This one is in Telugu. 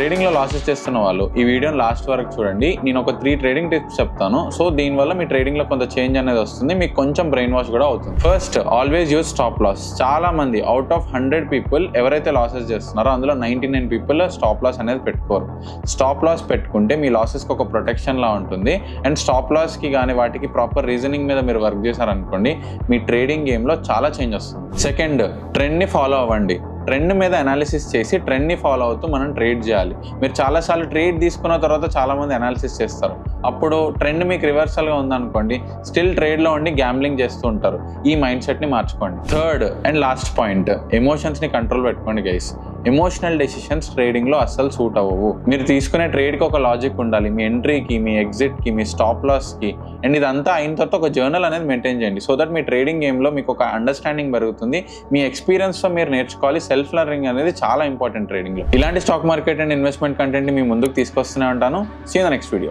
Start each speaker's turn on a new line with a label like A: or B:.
A: ట్రేడింగ్లో లాసెస్ చేస్తున్న వాళ్ళు ఈ వీడియోని లాస్ట్ వరకు చూడండి. నేను ఒక 3 ట్రేడింగ్ టిప్స్ చెప్తాను. సో దీనివల్ల మీ ట్రేడింగ్లో కొంత చేంజ్ అనేది వస్తుంది, మీకు కొంచెం బ్రెయిన్ వాష్ కూడా అవుతుంది. First, always use stop loss. చాలా మంది అవుట్ ఆఫ్ 100 పీపుల్ ఎవరైతే లాసెస్ చేస్తున్నారో అందులో 99 పీపుల్ స్టాప్ లాస్ అనేది పెట్టుకోరు. స్టాప్ లాస్ పెట్టుకుంటే మీ లాసెస్కి ఒక ప్రొటెక్షన్ లా ఉంటుంది. అండ్ స్టాప్ లాస్కి కానీ వాటికి ప్రాపర్ రీజనింగ్ మీద మీరు వర్క్ చేశారనుకోండి, మీ ట్రేడింగ్ గేమ్లో చాలా చేంజ్ వస్తుంది. సెకండ్, ట్రెండ్ని ఫాలో అవ్వండి. ట్రెండ్ మీద అనాలిసిస్ చేసి ట్రెండ్ని ఫాలో అవుతూ మనం ట్రేడ్ చేయాలి. మీరు చాలాసార్లు ట్రేడ్ తీసుకున్న తర్వాత చాలామంది అనాలిసిస్ చేస్తారు. అప్పుడు ట్రెండ్ మీకు రివర్సల్గా ఉందనుకోండి, స్టిల్ ట్రేడ్లో ఉండి గ్యాంబ్లింగ్ చేస్తూ ఉంటారు. ఈ మైండ్ సెట్ని మార్చుకోండి. థర్డ్ అండ్ లాస్ట్ పాయింట్, ఎమోషన్స్ని కంట్రోల్ పెట్టుకోండి గైస్. ఎమోషనల్ డెసిషన్స్ ట్రేడింగ్లో అస్సలు సూట్ అవ్వవు. మీరు తీసుకునే ట్రేడ్కి ఒక లాజిక్ ఉండాలి. మీ ఎంట్రీకి, మీ ఎగ్జిట్కి, మీ స్టాప్ లాస్కి. అండ్ ఇదంతా అయిన తర్వాత ఒక జర్నల్ అనేది మెయింటైన్ చేయండి. సో దట్ మీ ట్రేడింగ్ గేమ్లో మీకు ఒక అండర్స్టాండింగ్ పెరుగుతుంది. మీ ఎక్స్పీరియన్స్తో మీరు నేర్చుకోవాలి. సెల్ఫ్ లెర్నింగ్ అనేది చాలా ఇంపార్టెంట్ ట్రేడింగ్లో. ఇలాంటి stock market and investment content మీ ముందుకు తీసుకొస్తూనే ఉంటాను. See you in the next video.